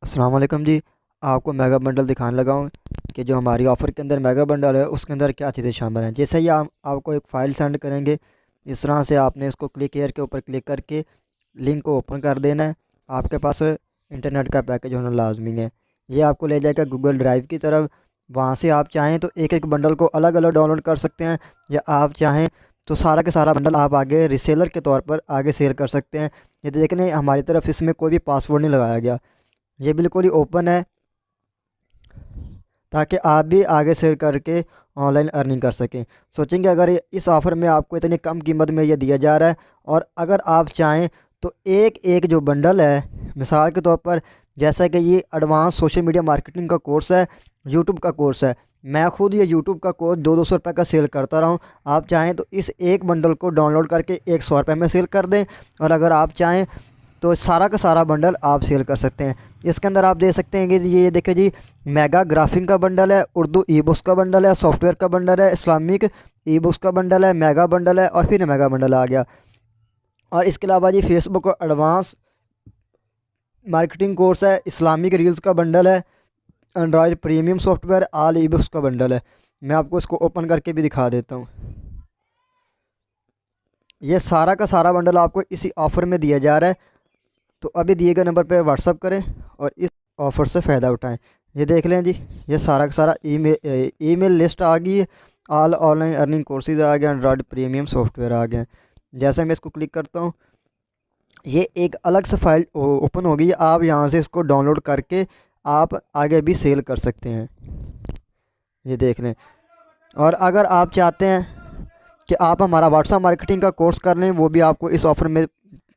अस्सलाम वालेकुम जी। आपको मेगा बंडल दिखाने लगा हूँ कि जो हमारी ऑफ़र के अंदर मेगा बंडल है उसके अंदर क्या चीज़ें शामिल हैं। जैसे ही आप आपको एक फ़ाइल सेंड करेंगे, इस तरह से आपने इसको क्लिक हेयर के ऊपर क्लिक करके लिंक को ओपन कर देना है। आपके पास इंटरनेट का पैकेज होना लाजमी है। ये आपको ले जाएगा गूगल ड्राइव की तरफ। वहाँ से आप चाहें तो एक एक बंडल को अलग अलग डाउनलोड कर सकते हैं, या आप चाहें तो सारा के सारा बंडल आप आगे रीसेलर के तौर पर आगे सेल कर सकते हैं। ये देखने हमारी तरफ इसमें कोई भी पासवर्ड नहीं लगाया गया, ये बिल्कुल ही ओपन है ताकि आप भी आगे सेल करके ऑनलाइन अर्निंग कर सकें। सोचेंगे अगर इस ऑफ़र में आपको इतनी कम कीमत में ये दिया जा रहा है, और अगर आप चाहें तो एक एक जो बंडल है, मिसाल के तौर पर जैसा कि ये एडवांस सोशल मीडिया मार्केटिंग का कोर्स है, यूट्यूब का कोर्स है, मैं खुद ये यूट्यूब का कोर्स 200 रुपये का सेल करता रहा हूँ। आप चाहें तो इस एक बंडल को डाउनलोड करके 100 रुपये में सेल कर दें, और अगर आप चाहें तो सारा का सारा बंडल आप सेल कर सकते हैं। इसके अंदर आप दे सकते हैं कि ये देखिए जी, मेगा ग्राफिंग का बंडल है, उर्दू ई बुक्स का बंडल है, सॉफ्टवेयर का बंडल है, इस्लामिक ई बुक्स का बंडल है, मेगा बंडल है, और फिर मेगा बंडल आ गया। और इसके अलावा जी फेसबुक का एडवांस मार्केटिंग कोर्स है, इस्लामिक रील्स का बंडल है, एंड्रॉयड प्रीमियम सॉफ्टवेयर, आल ई बुक्स का बंडल है। मैं आपको इसको ओपन करके भी दिखा देता हूँ। ये सारा का सारा बंडल आपको इसी ऑफ़र में दिया जा रहा है। तो अभी दिए गए नंबर पर व्हाट्सअप करें और इस ऑफ़र से फ़ायदा उठाएं। ये देख लें जी, ये सारा का सारा ईमेल लिस्ट आ गई है। ऑल ऑनलाइन अर्निंग कोर्सेज आ गए, एंड्रॉयड प्रीमियम सॉफ्टवेयर आ गए। जैसे मैं इसको क्लिक करता हूँ, ये एक अलग से फाइल ओपन होगी। आप यहाँ से इसको डाउनलोड करके आप आगे भी सेल कर सकते हैं। ये देख लें। और अगर आप चाहते हैं कि आप हमारा व्हाट्सएप मार्केटिंग का कोर्स कर लें, वो भी आपको इस ऑफ़र में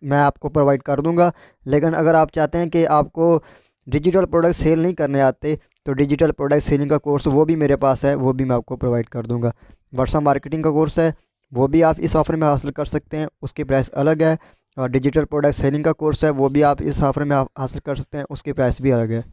मैं आपको प्रोवाइड कर दूंगा। लेकिन अगर आप चाहते हैं कि आपको डिजिटल प्रोडक्ट सेल नहीं करने आते, तो डिजिटल प्रोडक्ट सेलिंग का कोर्स वो भी मेरे पास है, वो भी मैं आपको प्रोवाइड कर दूंगा। व्हाट्सएप मार्केटिंग का कोर्स है, वो भी आप इस ऑफ़र में हासिल कर सकते हैं, उसकी प्राइस अलग है। और डिजिटल प्रोडक्ट सेलिंग का कोर्स है, वो भी आप इस ऑफ़र में हासिल कर सकते हैं, उसकी प्राइस भी अलग है।